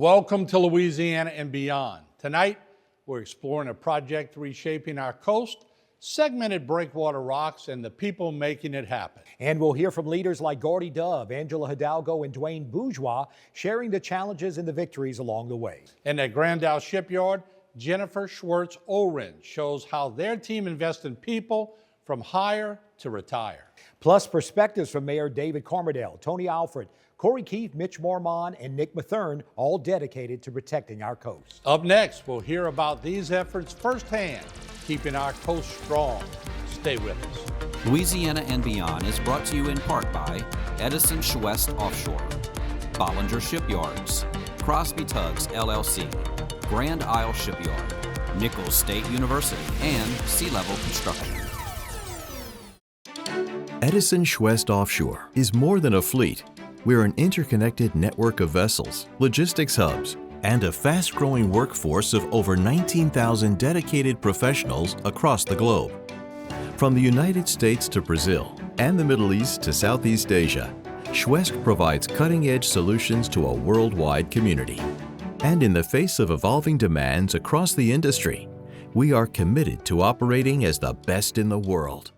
Welcome to Louisiana and beyond. Tonight, we're exploring a project reshaping our coast, segmented breakwater rocks, and the people making it happen. And we'll hear from leaders like Gordy Dove, Angela Hidalgo, and Dwayne Bourgeois, sharing the challenges and the victories along the way. And at Camardelle Shipyard, Jennifer Schwartz-Oren shows how their team invests in people from hire to retire. Plus, perspectives from Mayor David Camardelle, Tony Alfred, Corey Keefe, Mitch Mormon, and Nick Mathern, all dedicated to protecting our coast. Up next, we'll hear about these efforts firsthand, keeping our coast strong. Stay with us. Louisiana and Beyond is brought to you in part by Edison Schwest Offshore, Bollinger Shipyards, Crosby Tugs LLC, Grand Isle Shipyard, Nichols State University, and Sea Level Construction. Edison Schwest Offshore is more than a fleet. We're an interconnected network of vessels, logistics hubs, and a fast-growing workforce of over 19,000 dedicated professionals across the globe. From the United States to Brazil and the Middle East to Southeast Asia, Schwest provides cutting-edge solutions to a worldwide community. And in the face of evolving demands across the industry, we are committed to operating as the best in the world.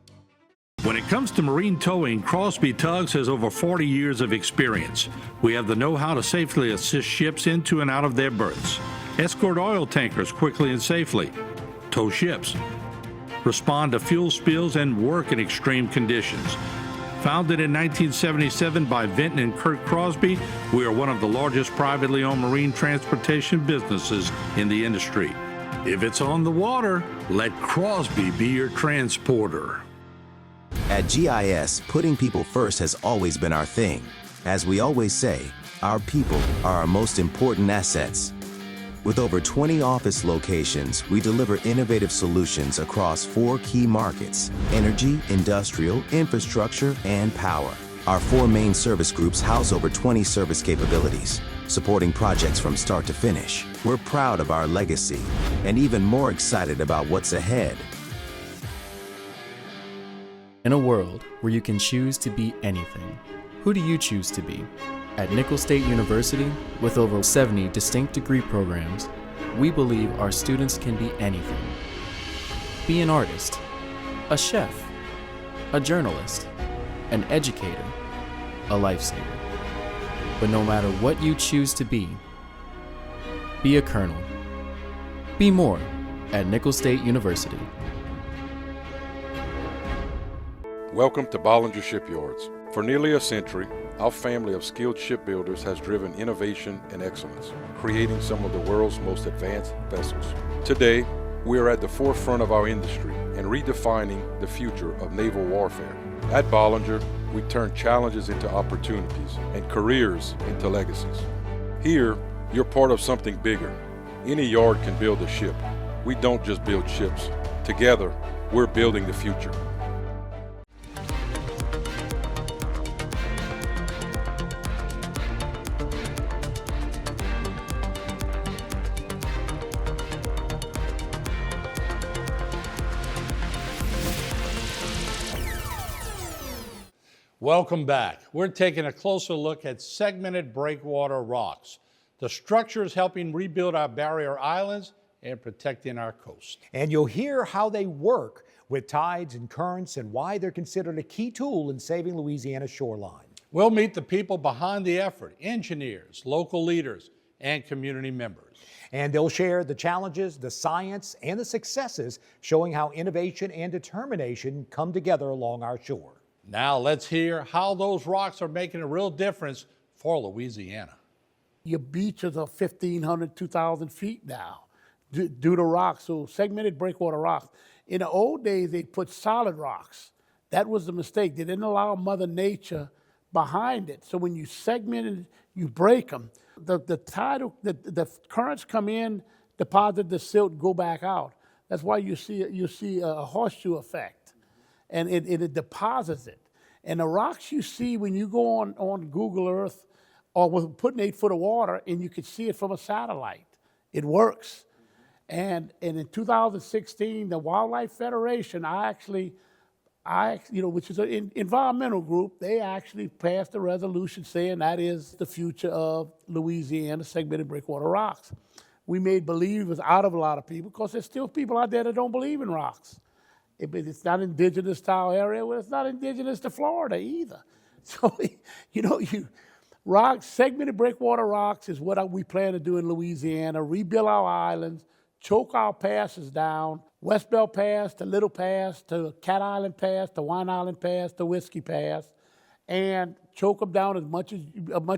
When it comes to marine towing, Crosby Tugs has over 40 years of experience. We have the know-how to safely assist ships into and out of their berths, escort oil tankers quickly and safely, tow ships, respond to fuel spills, and work in extreme conditions. Founded in 1977 by Vinton and Kurt Crosby, we are one of the largest privately owned marine transportation businesses in the industry. If it's on the water, let Crosby be your transporter. At GIS, putting people first has always been our thing. As we always say, our people are our most important assets. With over 20 office locations, we deliver innovative solutions across 4 key markets: energy, industrial, infrastructure, and power. Our 4 main service groups house over 20 service capabilities, supporting projects from start to finish. We're proud of our legacy and even more excited about what's ahead. In a world where you can choose to be anything, who do you choose to be? At Nichols State University, with over 70 distinct degree programs, we believe our students can be anything. Be an artist, a chef, a journalist, an educator, a lifesaver. But no matter what you choose to be a colonel. Be more at Nichols State University. Welcome to Bollinger Shipyards. For nearly a century, our family of skilled shipbuilders has driven innovation and excellence, creating some of the world's most advanced vessels. Today, we are at the forefront of our industry and redefining the future of naval warfare. At Bollinger, we turn challenges into opportunities and careers into legacies. Here, you're part of something bigger. Any yard can build a ship. We don't just build ships. Together, we're building the future. Welcome back. We're taking a closer look at segmented breakwater rocks, the structures helping rebuild our barrier islands and protecting our coast. And you'll hear how they work with tides and currents and why they're considered a key tool in saving Louisiana's shoreline. We'll meet the people behind the effort, engineers, local leaders, and community members. And they'll share the challenges, the science, and the successes, showing how innovation and determination come together along our shore. Now let's hear how those rocks are making a real difference for Louisiana. Your beaches are 1,500, 2,000 feet now due to rocks, so segmented breakwater rocks. In the old days, they put solid rocks. That was the mistake. They didn't allow Mother Nature behind it. So when you segment it, you break them. The currents come in, deposit the silt, go back out. That's why you see a horseshoe effect. And it deposits it. And the rocks you see when you go on Google Earth or with putting 8 foot of water, and you can see it from a satellite. It works. And in 2016, the Wildlife Federation, I which is an environmental group, they actually passed a resolution saying that is the future of Louisiana segmented breakwater rocks. We made believers out of a lot of people because there's still people out there that don't believe in rocks. It's not indigenous to our area, well, it's not indigenous to Florida either. So, rocks, segmented breakwater rocks is what we plan to do in Louisiana, rebuild our islands, choke our passes down, West Bell Pass to Little Pass to Cat Island Pass to Wine Island Pass to Whiskey Pass, and choke them down as much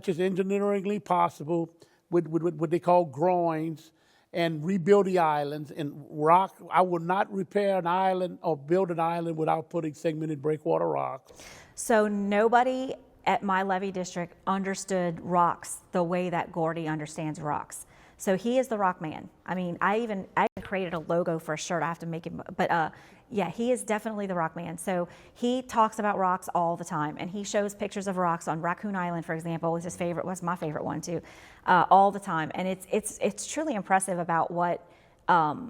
as engineeringly possible with what they call groins, and rebuild the islands. And rock, I will not repair an island or build an island without putting segmented breakwater rocks. So nobody at my levee district understood rocks the way that Gordy understands rocks. So he is the rock man. I mean, I even created a logo for a shirt. I have to make it, but yeah, he is definitely the rock man. So he talks about rocks all the time, and he shows pictures of rocks on Raccoon Island, for example, was my favorite one too, all the time. And it's truly impressive about what the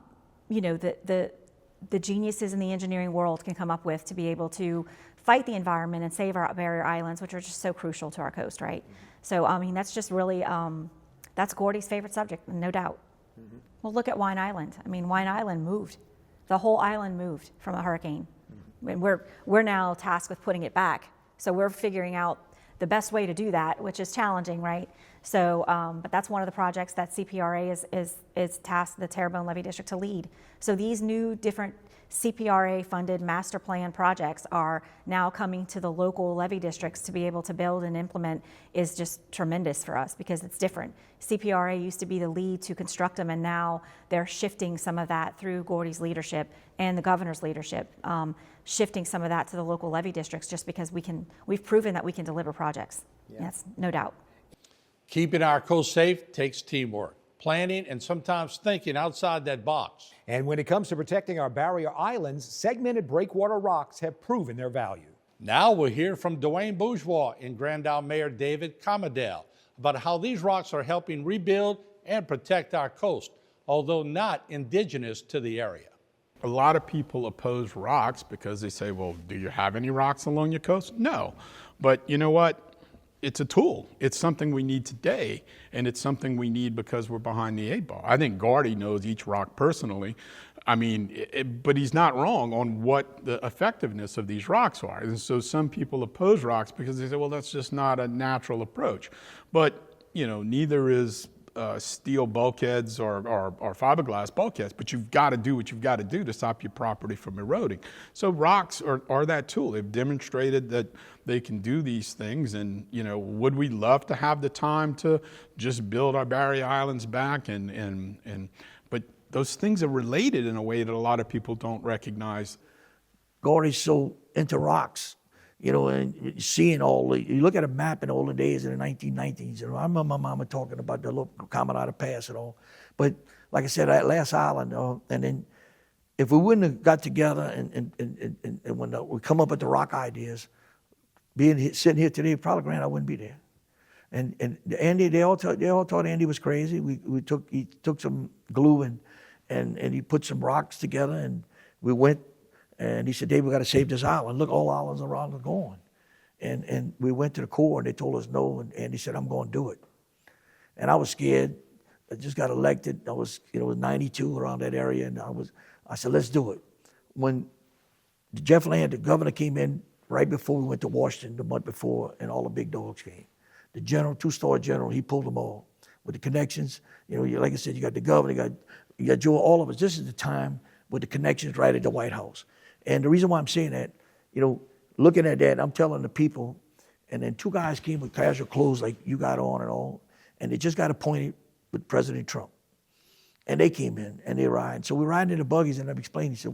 geniuses in the engineering world can come up with to be able to fight the environment and save our barrier islands, which are just so crucial to our coast, right? So I mean, that's just really. That's Gordy's favorite subject, no doubt. Mm-hmm. Well, look at Wine Island. I mean, Wine Island moved. The whole island moved from a hurricane. Mm-hmm. And we're now tasked with putting it back. So we're figuring out the best way to do that, which is challenging, right? So, but that's one of the projects that CPRA is tasked the Terrebonne Levee District to lead. So these new different CPRA-funded master plan projects are now coming to the local levee districts to be able to build and implement is just tremendous for us because it's different. CPRA used to be the lead to construct them, and now they're shifting some of that through Gordy's leadership and the governor's leadership, shifting some of that to the local levee districts just because we've proven that we can deliver projects. Yeah. Yes, no doubt. Keeping our coast safe takes teamwork, planning, and sometimes thinking outside that box. And when it comes to protecting our barrier islands, segmented breakwater rocks have proven their value. Now we'll hear from Dwayne Bourgeois and Grand Isle Mayor David Camardelle about how these rocks are helping rebuild and protect our coast, although not indigenous to the area. A lot of people oppose rocks because they say, well, do you have any rocks along your coast? No. But you know what? It's a tool. It's something we need today, and it's something we need because we're behind the 8 ball. I think Gordy knows each rock personally. I mean, but he's not wrong on what the effectiveness of these rocks are. And so some people oppose rocks because they say, well, that's just not a natural approach. But, neither is steel bulkheads or fiberglass bulkheads, but you've got to do what you've got to do to stop your property from eroding. So rocks are that tool. They've demonstrated that they can do these things, and would we love to have the time to just build our barrier islands back but those things are related in a way that a lot of people don't recognize. Gordy's so into rocks. And seeing you look at a map in the olden days in the 1990s, I remember my mama talking about the little Camardelle Pass and all. But like I said, that last island, and then if we wouldn't have got together and when we come up with the rock ideas, sitting here today, probably Grant, I wouldn't be there. And Andy, they all thought Andy was crazy. He took some glue and he put some rocks together, and we went. And he said, Dave, we got to save this island. Look, all islands around are gone. And we went to the Corps, and they told us no. And Andy said, I'm going to do it. And I was scared. I just got elected. I was, it was 92 around that area. And I said, let's do it. When Jeff Land, the governor, came in right before we went to Washington the month before, and all the big dogs came. The general, two-star general, he pulled them all with the connections. Like I said, you got the governor, you got Joe, all of us. This is the time with the connections right at the White House. And the reason why I'm saying that, looking at that, I'm telling the people, and then 2 guys came with casual clothes like you got on and all, and they just got appointed with President Trump. And they came in, and they ride. So we ride in the buggies, and I'm explaining, he said,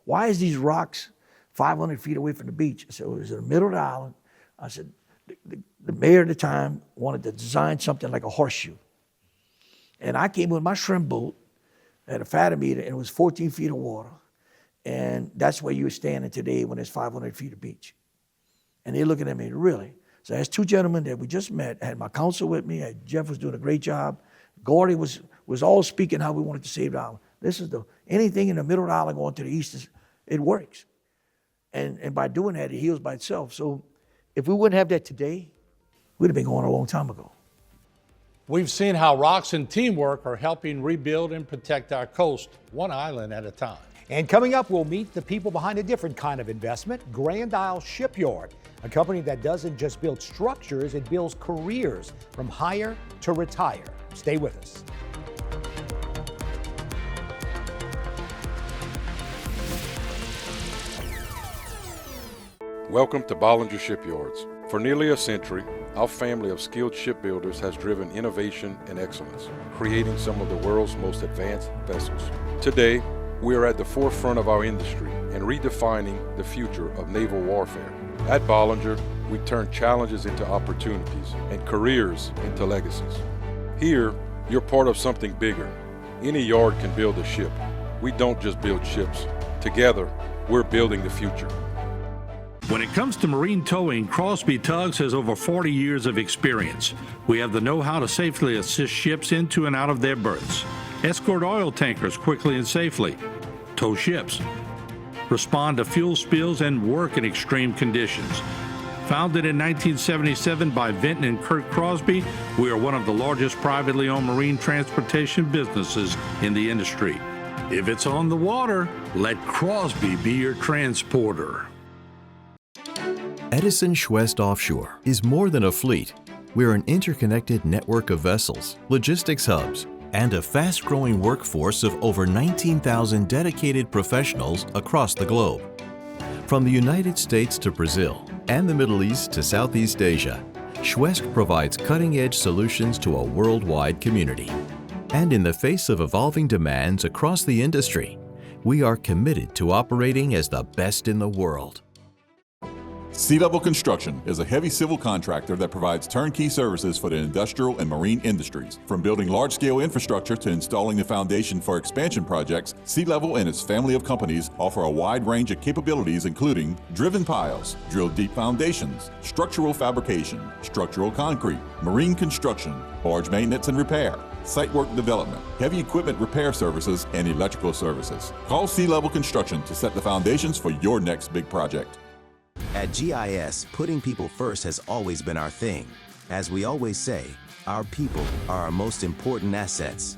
why is these rocks 500 feet away from the beach? I said, well, it was in the middle of the island. I said, the mayor at the time wanted to design something like a horseshoe. And I came with my shrimp boat at a fathometer, and it was 14 feet of water. And that's where you're standing today when there's 500 feet of beach. And they're looking at me, really? So there's 2 gentlemen that we just met. I had my counsel with me. Jeff was doing a great job. Gordy was all speaking how we wanted to save the island. This is anything in the middle of the island going to the east, it works. And by doing that, it heals by itself. So if we wouldn't have that today, we'd have been going a long time ago. We've seen how rocks and teamwork are helping rebuild and protect our coast, one island at a time. And coming up, we'll meet the people behind a different kind of investment, Grand Isle Shipyard, a company that doesn't just build structures, it builds careers from hire to retire. Stay with us. Welcome to Bollinger Shipyards. For nearly a century, our family of skilled shipbuilders has driven innovation and excellence, creating some of the world's most advanced vessels. Today, we are at the forefront of our industry and redefining the future of naval warfare. At Bollinger, we turn challenges into opportunities and careers into legacies. Here, you're part of something bigger. Any yard can build a ship. We don't just build ships. Together, we're building the future. When it comes to marine towing, Crosby Tugs has over 40 years of experience. We have the know-how to safely assist ships into and out of their berths, escort oil tankers quickly and safely, tow ships, respond to fuel spills, and work in extreme conditions. Founded in 1977 by Vinton and Kurt Crosby, we are one of the largest privately owned marine transportation businesses in the industry. If it's on the water, let Crosby be your transporter. Edison Schwest Offshore is more than a fleet. We're an interconnected network of vessels, logistics hubs, and a fast-growing workforce of over 19,000 dedicated professionals across the globe. From the United States to Brazil and the Middle East to Southeast Asia, Schwest provides cutting-edge solutions to a worldwide community. And in the face of evolving demands across the industry, we are committed to operating as the best in the world. Sea Level Construction is a heavy civil contractor that provides turnkey services for the industrial and marine industries. From building large-scale infrastructure to installing the foundation for expansion projects, Sea Level and its family of companies offer a wide range of capabilities including driven piles, drill deep foundations, structural fabrication, structural concrete, marine construction, barge maintenance and repair, site work development, heavy equipment repair services, and electrical services. Call Sea Level Construction to set the foundations for your next big project. At GIS, putting people first has always been our thing. As we always say, our people are our most important assets.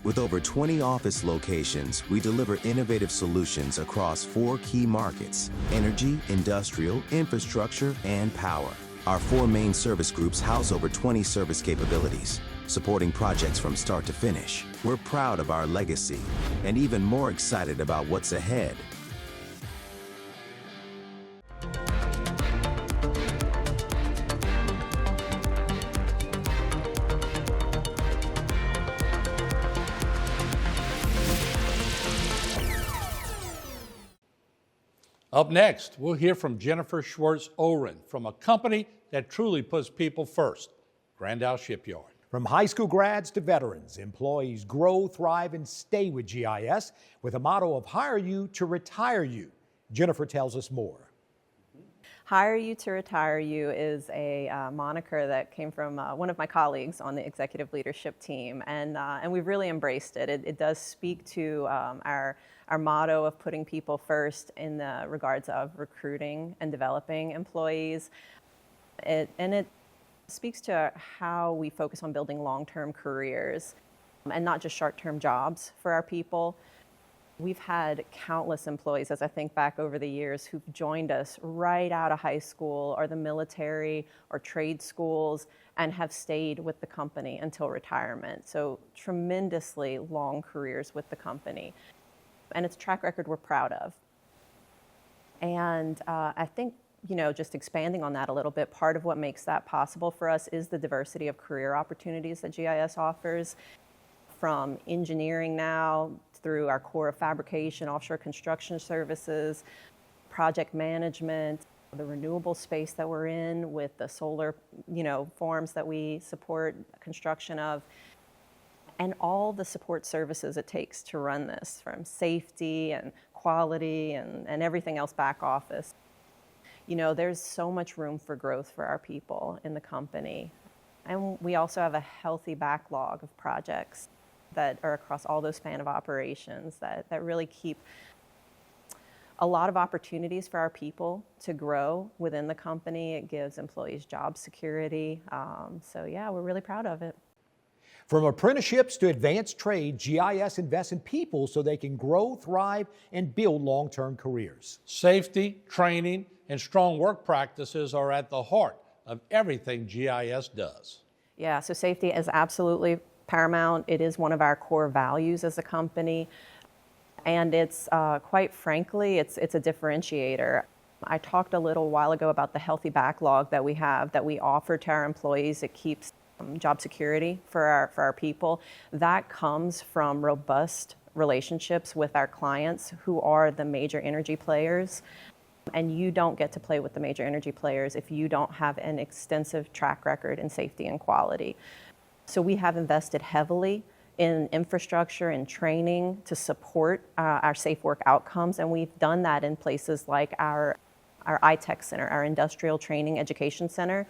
With over 20 office locations, we deliver innovative solutions across 4 key markets: energy, industrial, infrastructure, and power. Our 4 main service groups house over 20 service capabilities, supporting projects from start to finish. We're proud of our legacy and even more excited about what's ahead. Up next, we'll hear from Jennifer Schwartz-Oren from a company that truly puts people first, Grand Isle Shipyard. From high school grads to veterans, employees grow, thrive, and stay with GIS with a motto of hire you to retire you. Jennifer tells us more. Hire you to retire you is a moniker that came from one of my colleagues on the executive leadership team, and we've really embraced it. It does speak to our motto of putting people first in the regards of recruiting and developing employees. It speaks to how we focus on building long-term careers and not just short-term jobs for our people. We've had countless employees, as I think back over the years, who've joined us right out of high school or the military or trade schools and have stayed with the company until retirement. So tremendously long careers with the company. And it's a track record we're proud of. And I think, just expanding on that a little bit, part of what makes that possible for us is the diversity of career opportunities that GIS offers, from engineering now through our core of fabrication, offshore construction services, project management, the renewable space that we're in with the solar, farms that we support construction of, and all the support services it takes to run this, from safety and quality and everything else back office. There's so much room for growth for our people in the company. And we also have a healthy backlog of projects that are across all those span of operations that really keep a lot of opportunities for our people to grow within the company. It gives employees job security. So yeah, we're really proud of it. From apprenticeships to advanced trade, GIS invests in people so they can grow, thrive, and build long-term careers. Safety, training, and strong work practices are at the heart of everything GIS does. Yeah, so safety is absolutely paramount. It is one of our core values as a company. And it's, quite frankly, it's a differentiator. I talked a little while ago about the healthy backlog that we have, that we offer to our employees. It keeps job security for our people. That comes from robust relationships with our clients who are the major energy players. And you don't get to play with the major energy players if you don't have an extensive track record in safety and quality. So we have invested heavily in infrastructure and training to support our safe work outcomes, and we've done that in places like our ITech Center, our Industrial Training Education Center.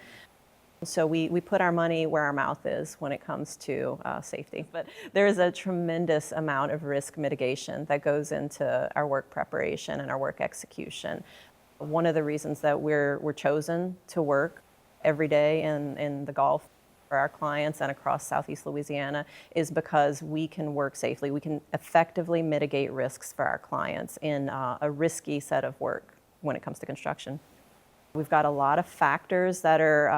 So we put our money where our mouth is when it comes to safety. But there's a tremendous amount of risk mitigation that goes into our work preparation and our work execution. One of the reasons that we're chosen to work every day in the Gulf for our clients and across Southeast Louisiana is because we can work safely. We can effectively mitigate risks for our clients in a risky set of work when it comes to construction. We've got a lot of factors that are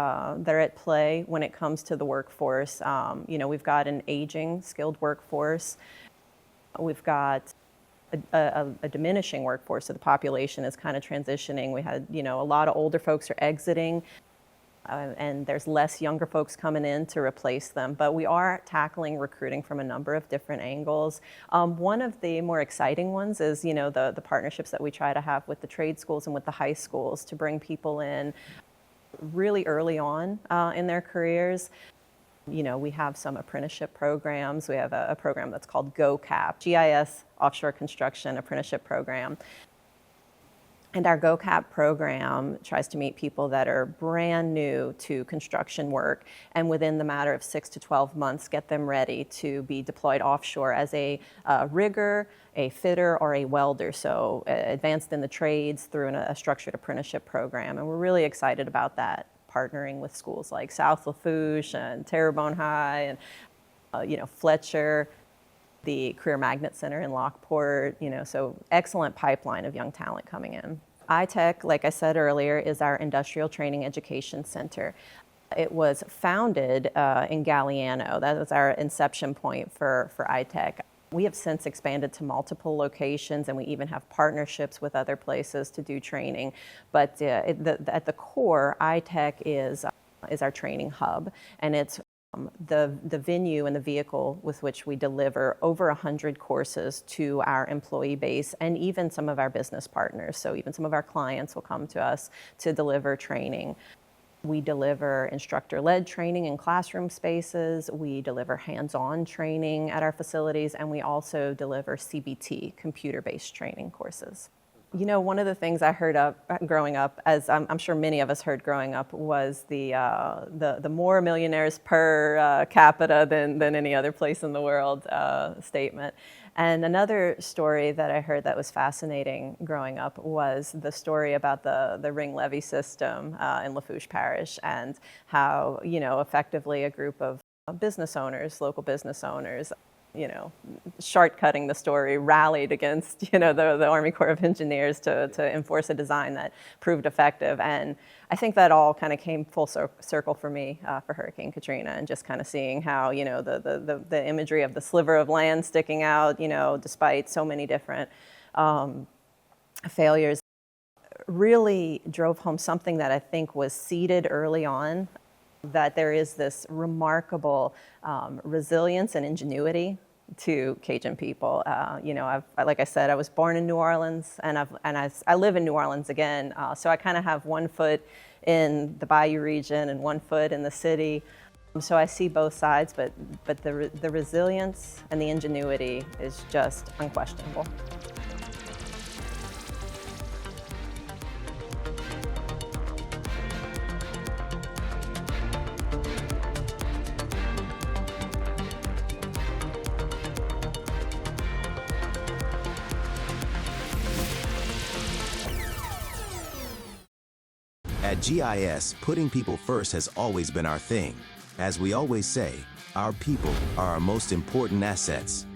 at play when it comes to the workforce. We've got an aging, skilled workforce. We've got a diminishing workforce, so the population is kind of transitioning. We had, a lot of older folks are exiting, and there's less younger folks coming in to replace them. But we are tackling recruiting from a number of different angles. One of the more exciting ones is, the partnerships that we try to have with the trade schools and with the high schools to bring people in really early on in their careers. We have some apprenticeship programs. We have a program that's called GoCap, GIS Offshore Construction Apprenticeship Program. And our GoCap program tries to meet people that are brand new to construction work, and within the matter of 6 to 12 months, get them ready to be deployed offshore as a rigger, a fitter, or a welder. So advanced in the trades through a structured apprenticeship program. And we're really excited about that, partnering with schools like South Lafourche and Terrebonne High and Fletcher, the Career Magnet Center in Lockport, so excellent pipeline of young talent coming in. ITech, like I said earlier, is our Industrial Training Education Center. It was founded in Galliano. That was our inception point for ITech. We have since expanded to multiple locations, and we even have partnerships with other places to do training. But at the core, ITech is our training hub, and it's the venue and the vehicle with which we deliver over 100 courses to our employee base and even some of our business partners. So even some of our clients will come to us to deliver training. We deliver instructor-led training in classroom spaces. We deliver hands-on training at our facilities, and we also deliver CBT, computer-based training courses. One of the things I heard growing up, as I'm sure many of us heard growing up, was the more millionaires per capita than any other place in the world statement. And another story that I heard that was fascinating growing up was the story about the ring levee system in Lafourche Parish, and how, effectively a group of business owners, local business owners, shortcutting the story, rallied against, the Army Corps of Engineers to enforce a design that proved effective. And I think that all kind of came full circle for me for Hurricane Katrina, and just kind of seeing how, the imagery of the sliver of land sticking out, despite so many different failures, really drove home something that I think was seeded early on, that there is this remarkable resilience and ingenuity to Cajun people. Like I said, I was born in New Orleans, and I live in New Orleans again. So I kind of have one foot in the Bayou region and one foot in the city. So I see both sides, but the resilience and the ingenuity is just unquestionable. At GIS, putting people first has always been our thing. As we always say, our people are our most important assets.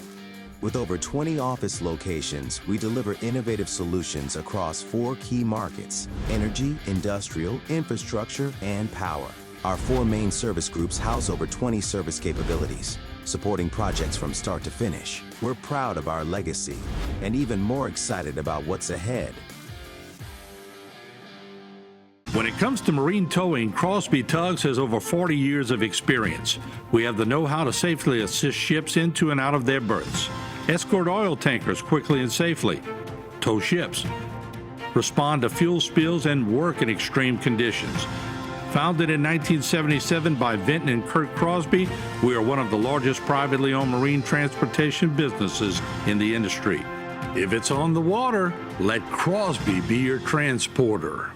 With over 20 office locations, we deliver innovative solutions across 4 key markets: energy, industrial, infrastructure, and power. Our 4 main service groups house over 20 service capabilities, supporting projects from start to finish. We're proud of our legacy and even more excited about what's ahead. When it comes to marine towing, Crosby Tugs has over 40 years of experience. We have the know-how to safely assist ships into and out of their berths, escort oil tankers quickly and safely, tow ships, respond to fuel spills, and work in extreme conditions. Founded in 1977 by Vinton and Kurt Crosby, we are one of the largest privately owned marine transportation businesses in the industry. If it's on the water, let Crosby be your transporter.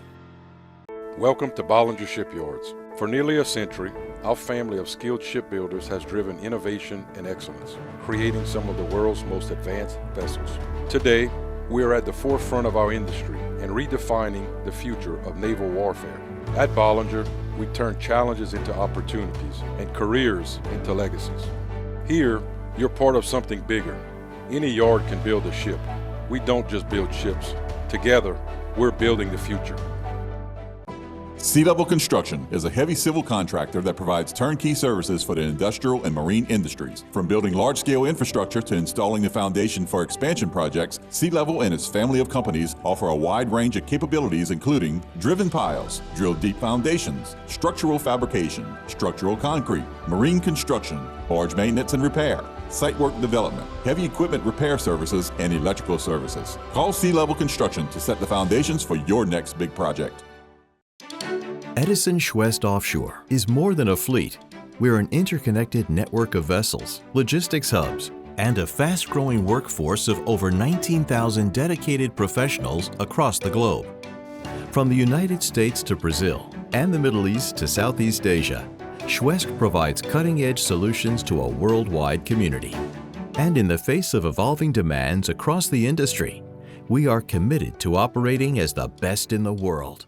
Welcome to Bollinger Shipyards. For nearly a century, our family of skilled shipbuilders has driven innovation and excellence, creating some of the world's most advanced vessels. Today, we are at the forefront of our industry and redefining the future of naval warfare. At Bollinger, we turn challenges into opportunities and careers into legacies. Here, you're part of something bigger. Any yard can build a ship. We don't just build ships. Together, we're building the future. Sea Level Construction is a heavy civil contractor that provides turnkey services for the industrial and marine industries. From building large-scale infrastructure to installing the foundation for expansion projects, Sea Level and its family of companies offer a wide range of capabilities including driven piles, drill deep foundations, structural fabrication, structural concrete, marine construction, barge maintenance and repair, site work development, heavy equipment repair services, and electrical services. Call Sea Level Construction to set the foundations for your next big project. Edison Schwest Offshore is more than a fleet. We're an interconnected network of vessels, logistics hubs, and a fast-growing workforce of over 19,000 dedicated professionals across the globe. From the United States to Brazil and the Middle East to Southeast Asia, Schwest provides cutting-edge solutions to a worldwide community. And in the face of evolving demands across the industry, we are committed to operating as the best in the world.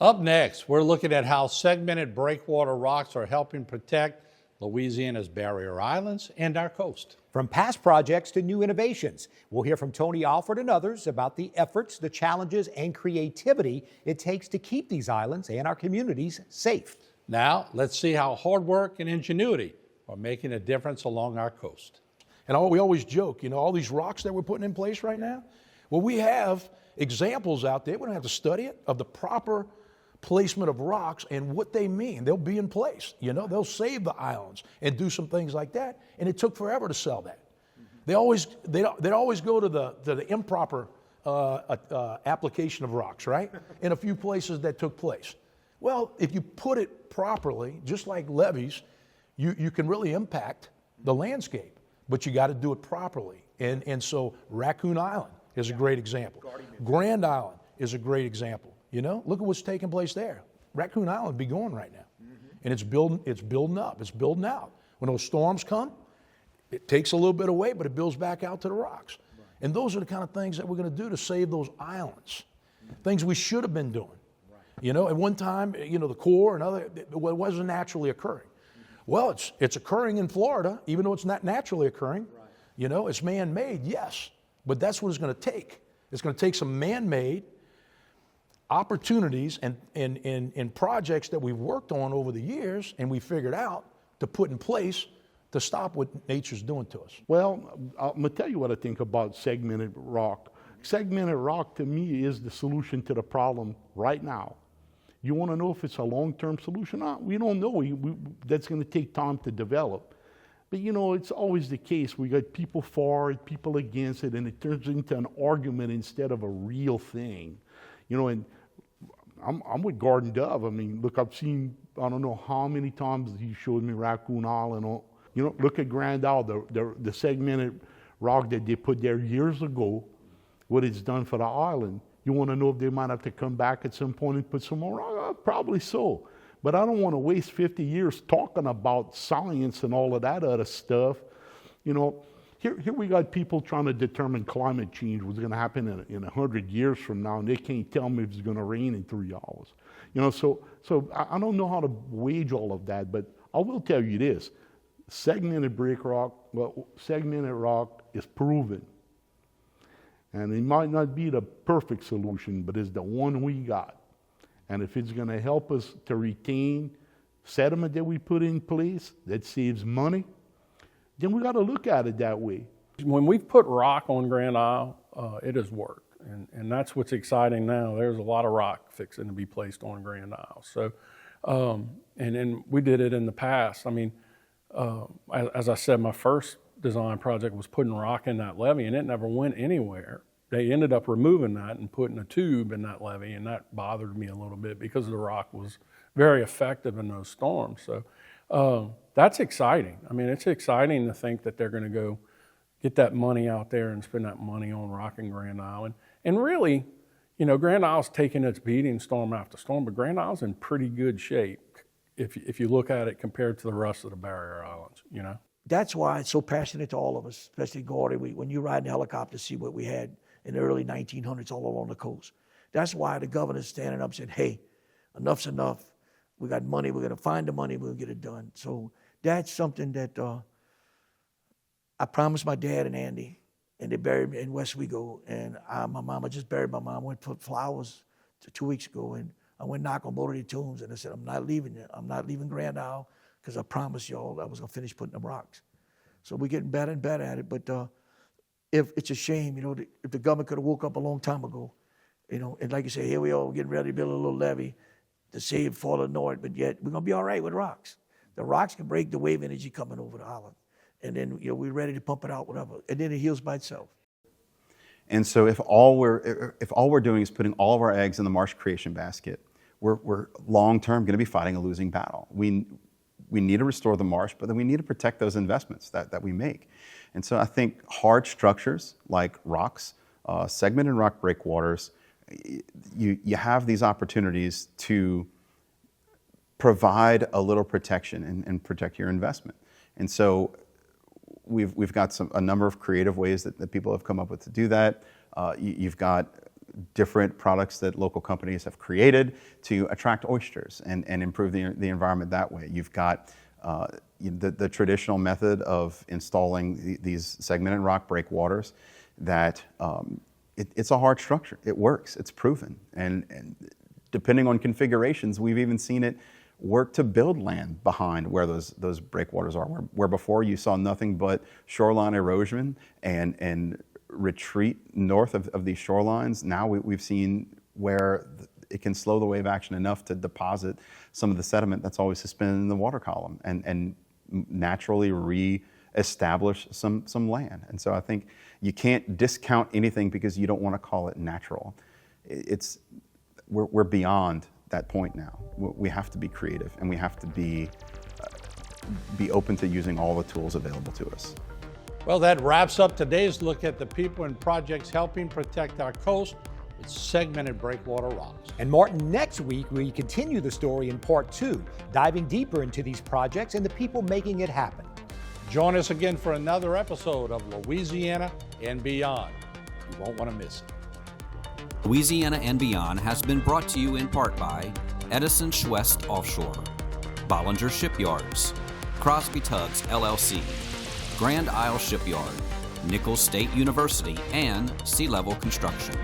Up next, we're looking at how segmented breakwater rocks are helping protect Louisiana's barrier islands and our coast. From past projects to new innovations, we'll hear from Tony Alford and others about the efforts, the challenges, and creativity it takes to keep these islands and our communities safe. Now, let's see how hard work and ingenuity are making a difference along our coast. And we always joke, all these rocks that we're putting in place right now, well, we have examples out there, we don't have to study it, of the proper placement of rocks and what they mean. They'll be in place. They'll save the islands and do some things like that. And it took forever to sell that. They'd always go to the improper application of rocks, right? In a few places that took place. Well, if you put it properly, just like levees, you can really impact the landscape, but you got to do it properly. And so Raccoon Island is a great example. Grand Island is a great example. Look at what's taking place there. Raccoon Island would be going right now. And it's building up, it's building out. When those storms come, it takes a little bit away, but it builds back out to the rocks. And those are the kind of things that we're going to do to save those islands. Things we should have been doing. At one time, the Corps and other, it wasn't naturally occurring. Well, it's occurring in Florida, even though it's not naturally occurring. It's man-made, yes, but that's what it's going to take. It's going to take some man-made opportunities and projects that we've worked on over the years and we figured out to put in place to stop what nature's doing to us. Well, I'm going to tell you what I think about segmented rock. Segmented rock to me is the solution to the problem right now. You want to know if it's a long-term solution? We don't know. That's going to take time to develop. But it's always the case. We got people for it, people against it, and it turns into an argument instead of a real thing. And I'm with Gordy Dove. Look, I've seen, I don't know how many times he showed me Raccoon Island. Look at Grand Isle, the segmented rock that they put there years ago. what it's done for the island. You want to know if they might have to come back at some point and put some more rock? Probably so. But I don't want to waste 50 years talking about science and all of that other stuff. You know, here we got people trying to determine climate change, what's going to happen in 100 years from now, and they can't tell me if it's going to rain in 3 hours. You know, so I don't know how to wage all of that, but I will tell you this. Segmented rock is proven. And it might not be the perfect solution, but it's the one we got. And if it's going to help us to retain sediment that we put in place that saves money, then we got to look at it that way. When we've put rock on Grand Isle, it has worked. And that's what's exciting now. There's a lot of rock fixing to be placed on Grand Isle. So, and we did it in the past. I mean, as I said, my first design project was putting rock in that levee, and it never went anywhere. They ended up removing that and putting a tube in that levee, and that bothered me a little bit because the rock was very effective in those storms. So that's exciting. I mean, it's exciting to think that they're going to go get that money out there and spend that money on rocking Grand Isle. And really, you know, Grand Isle's taking its beating storm after storm, but Grand Isle's in pretty good shape if you look at it compared to the rest of the barrier islands, you know. That's why it's so passionate to all of us, especially Gordy. When you ride in a helicopter, see what we had in the early 1900s all along the coast. That's why the governor's standing up and said, hey, enough's enough. We got money. We're going to find the money. We'll get it done. So that's something that I promised my dad and Andy, and they buried me in West Wego. And my mama just buried my mom. Went to put flowers 2 weeks ago, and I went knock on both of their tombs, and I said, I'm not leaving it. I'm not leaving Grand Isle because I promised y'all I was going to finish putting them rocks. So we're getting better and better at it. But if it's a shame, you know, if the government could have woke up a long time ago, you know, and like you say, here we are getting ready to build a little levee to save fallen north, but yet we're going to be all right with rocks. The rocks can break the wave energy coming over the island. And then, you know, we're ready to pump it out, whatever. And then it heals by itself. And so if all we're doing is putting all of our eggs in the marsh creation basket, we're long-term going to be fighting a losing battle. We need to restore the marsh, but then we need to protect those investments that we make. And so I think hard structures like rocks, segmented rock breakwaters, you have these opportunities to provide a little protection and protect your investment. And so we've got a number of creative ways that people have come up with to do that. You've got different products that local companies have created to attract oysters and improve the environment that way. You've got the traditional method of installing these segmented rock breakwaters that it's a hard structure. It works. It's proven. And depending on configurations, we've even seen it work to build land behind where those breakwaters are, where before you saw nothing but shoreline erosion and retreat north of these shorelines. Now we've seen where it can slow the wave action enough to deposit some of the sediment that's always suspended in the water column and naturally re-establish some land. And so I think you can't discount anything because you don't want to call it natural. We're beyond that point now. We have to be creative, and we have to be open to using all the tools available to us. Well, that wraps up today's look at the people and projects helping protect our coast with segmented breakwater rocks. And Martin, next week we continue the story in part 2, diving deeper into these projects and the people making it happen. Join us again for another episode of Louisiana and Beyond. You won't want to miss it. Louisiana and Beyond has been brought to you in part by Edison Schwest Offshore, Bollinger Shipyards, Crosby Tugs LLC, Grand Isle Shipyard, Nichols State University, and Sea Level Construction.